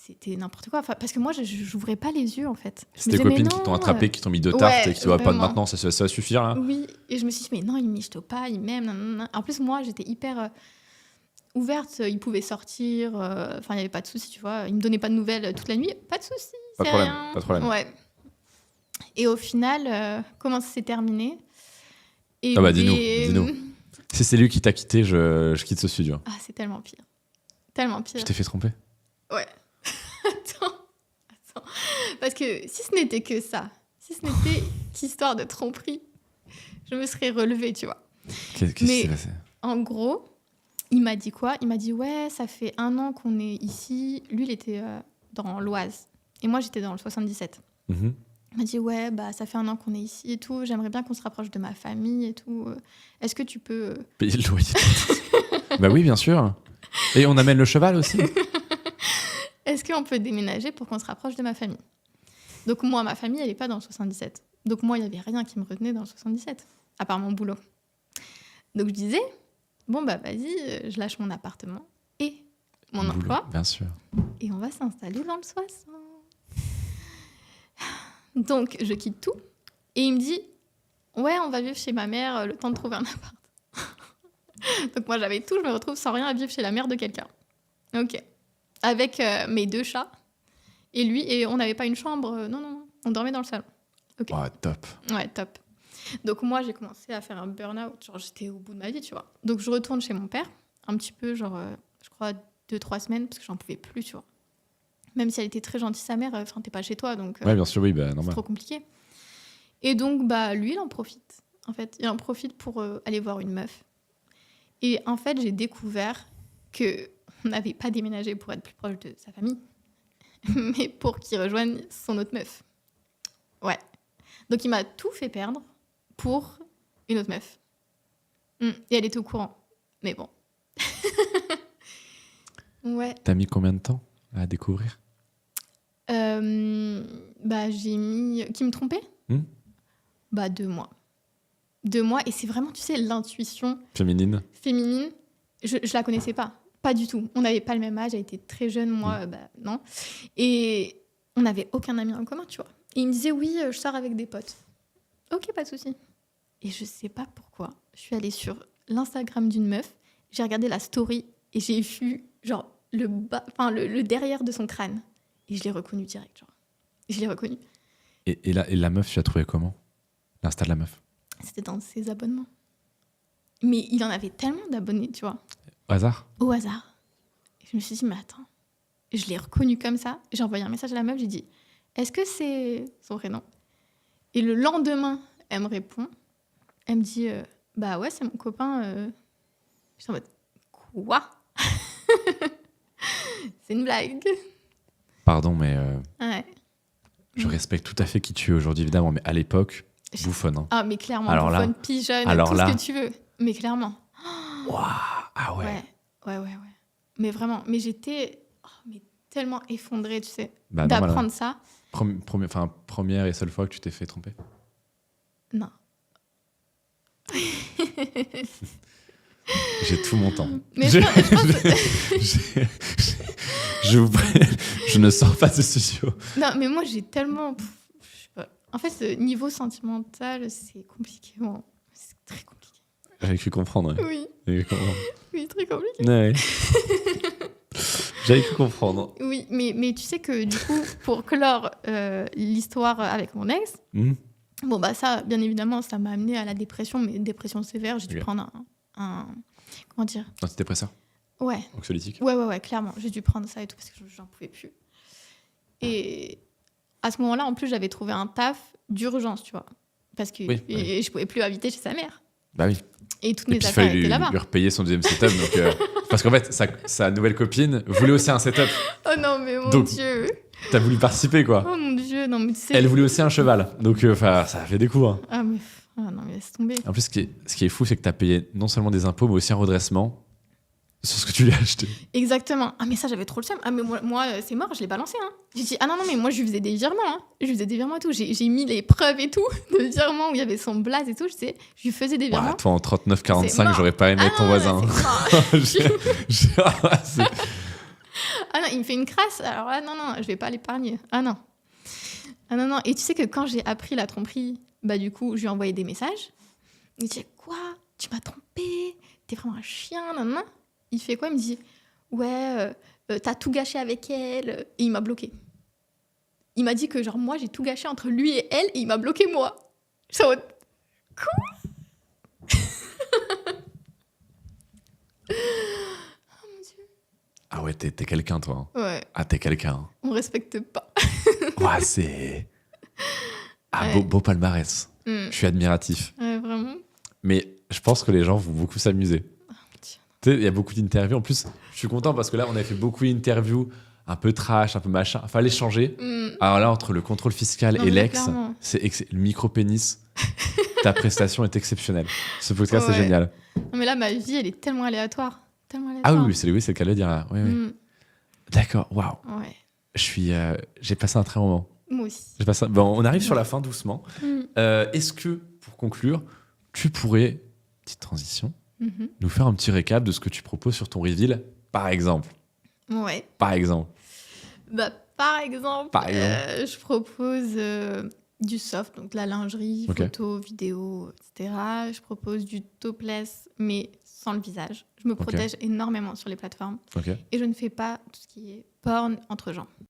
c'était n'importe quoi. Enfin, parce que moi, j'ouvrais pas les yeux, en fait. C'est tes copines qui t'ont attrapé, qui t'ont mis 2 tartes et qui t'ont dit, pas de maintenant, ça va suffire, là. Oui, et je me suis dit, mais non, il michto pas, il m'aime. Nanana. En plus, moi, j'étais hyper ouverte. Il pouvait sortir. Enfin, il n'y avait pas de souci, tu vois. Il me donnait pas de nouvelles toute la nuit. Pas de souci. Pas de problème. Ouais. Et au final, comment ça s'est terminé? Et dis-nous. Si c'est lui qui t'a quitté, je quitte ce studio. Ah, c'est tellement pire. Tellement pire. Tu t'es fait tromper? Ouais. Attends. Parce que si ce n'était que ça, si ce n'était qu'histoire de tromperie, je me serais relevée, tu vois. Qu'est-ce qui s'est passé? En gros, il m'a dit quoi? Il m'a dit, ouais, ça fait 1 an qu'on est ici. Lui, il était dans l'Oise. Et moi, j'étais dans le 77. Mm-hmm. Il m'a dit, ouais, bah, ça fait 1 an qu'on est ici et tout. J'aimerais bien qu'on se rapproche de ma famille et tout. Est-ce que tu peux... payer le loyer? Bah oui, bien sûr. Et on amène le cheval aussi. Est-ce qu'on peut déménager pour qu'on se rapproche de ma famille? Donc moi, ma famille, elle n'est pas dans le 77. Donc moi, il n'y avait rien qui me retenait dans le 77, à part mon boulot. Donc je disais, bon, bah vas-y, je lâche mon appartement et mon emploi. Bien sûr. Et on va s'installer dans le 60. Donc je quitte tout. Et il me dit, ouais, on va vivre chez ma mère le temps de trouver un appart. Donc moi, j'avais tout, je me retrouve sans rien à vivre chez la mère de quelqu'un. Ok. Avec mes 2 chats et lui, et on n'avait pas une chambre, non, on dormait dans le salon. Okay. Ouais, top. Ouais, top. Donc moi, j'ai commencé à faire un burn-out, genre j'étais au bout de ma vie, tu vois. Donc je retourne chez mon père, un petit peu, genre, je crois 2-3 semaines, parce que j'en pouvais plus, tu vois. Même si elle était très gentille, sa mère, enfin, t'es pas chez toi, donc... ouais, bien sûr, oui, bah normal. C'est trop compliqué. Et donc, bah, lui, il en profite, en fait. Il en profite pour aller voir une meuf. Et en fait, j'ai découvert qu'on n'avait pas déménagé pour être plus proche de sa famille, mais pour qu'il rejoigne son autre meuf. Ouais. Donc, il m'a tout fait perdre pour une autre meuf. Et elle était au courant. Mais bon. Ouais. T'as mis combien de temps à découvrir? Bah, j'ai mis... Qui me trompait? Bah, 2 mois. 2 mois. Et c'est vraiment, tu sais, l'intuition... Féminine. Je la connaissais pas. Pas du tout. On n'avait pas le même âge. Elle était très jeune, moi, bah, non. Et on n'avait aucun ami en commun, tu vois. Et il me disait, oui, je sors avec des potes. Ok, pas de souci. Et je sais pas pourquoi. Je suis allée sur l'Instagram d'une meuf. J'ai regardé la story et j'ai vu, genre, le derrière de son crâne. Et je l'ai reconnu direct, genre. Je l'ai reconnu. Et la meuf, tu l'as trouvée comment? L'insta de la meuf? C'était dans ses abonnements. Mais il en avait tellement d'abonnés, tu vois. Au hasard? Et je me suis dit, mais attends. Et je l'ai reconnu comme ça. J'ai envoyé un message à la meuf, j'ai dit, est-ce que c'est son vrai nom? Et le lendemain, elle me répond. Elle me dit, bah ouais, c'est mon copain. J'étais en mode, quoi? C'est une blague. Pardon, mais ouais. Je respecte tout à fait qui tu es aujourd'hui, évidemment, mais à l'époque, bouffonne. Hein. Ah, mais clairement, alors bouffonne, là, pigeonne, alors tout là, ce que tu veux. Mais clairement. Waouh, ah ouais. Ouais. Mais vraiment, mais j'étais tellement effondrée, tu sais, bah, d'apprendre ça. Première et seule fois que tu t'es fait tromper? Non. J'ai tout mon temps. Mais je ne sors pas de ce studio. Non, mais moi, j'ai tellement... je sais pas. En fait, ce niveau sentimental, c'est compliqué. Bon, c'est très compliqué. J'avais cru comprendre. Ouais. Oui. Oui, très compliqué. Ouais. J'avais cru comprendre. Oui, mais tu sais que du coup, pour clore l'histoire avec mon ex, bon, bah ça, bien évidemment, ça m'a amené à la dépression, mais dépression sévère. J'ai dû prendre un... Comment dire? Antidépresseur? Ouais. Anxiolytique? Ouais, clairement. J'ai dû prendre ça et tout parce que j'en pouvais plus. Et à ce moment-là, en plus, j'avais trouvé un taf d'urgence, tu vois. Parce que je pouvais plus habiter chez sa mère. Bah oui. Et toutes mes affaires étaient là-bas. Il fallait lui repayer son deuxième setup. Donc, parce qu'en fait, sa nouvelle copine voulait aussi un setup. Oh non, mais mon Dieu. T'as voulu participer, quoi. Oh mon Dieu, non, mais tu sais... Elle voulait aussi un cheval. Donc, ça a fait des coups. Hein. Ah, mais non, mais laisse tomber. En plus, ce qui est fou, c'est que t'as payé non seulement des impôts, mais aussi un redressement sur ce que tu lui as acheté. Exactement. Ah, mais ça, j'avais trop le seum. Ah, mais moi c'est mort, je l'ai balancé. Hein. J'ai dit, ah non, mais moi, je lui faisais des virements. Hein. Je lui faisais des virements et tout. J'ai mis les preuves et tout de virements où il y avait son blaze et tout. Je lui faisais des virements. Ouais, toi, en 39,45, j'aurais pas aimé être ton voisin. Ah non, il me fait une crasse. Alors là, non, je vais pas l'épargner. Ah non. Et tu sais que quand j'ai appris la tromperie, bah du coup, je lui ai envoyé des messages. Il me dit quoi? Tu m'as trompé? T'es vraiment un chien, nan. Il fait quoi? Il me dit ouais, t'as tout gâché avec elle. Et il m'a bloqué. Il m'a dit que genre moi j'ai tout gâché entre lui et elle et il m'a bloqué moi. Je suis en mode quoi? Oh mon Dieu. Ah ouais, t'es quelqu'un, toi. Ouais. Ah, t'es quelqu'un. On respecte pas. Ouais, c'est... Ah, ouais. Beau palmarès. Je suis admiratif. Ouais, vraiment. Mais je pense que les gens vont beaucoup s'amuser. Oh, tu sais, il y a beaucoup d'interviews. En plus, je suis content parce que là, on a fait beaucoup d'interviews un peu trash, un peu machin. Fallait changer. Alors là, entre le contrôle fiscal et l'ex, c'est le micro-pénis. Ta prestation est exceptionnelle. Ce podcast, c'est génial. Non, mais là, ma vie, elle est tellement aléatoire. Ah oui, c'est le cas de le dire. Oui. D'accord, waouh. Ouais. J'ai passé un très bon moment. Moi aussi. Bon, on arrive sur la fin doucement. Est-ce que, pour conclure, tu pourrais, petite transition, nous faire un petit récap de ce que tu proposes sur ton reveal, par exemple? Ouais. Par exemple, je propose du soft, donc de la lingerie, photo, vidéo, etc. Je propose du topless, mais sans le visage. Je me protège énormément sur les plateformes. Et je ne fais pas tout ce qui est porn entre gens.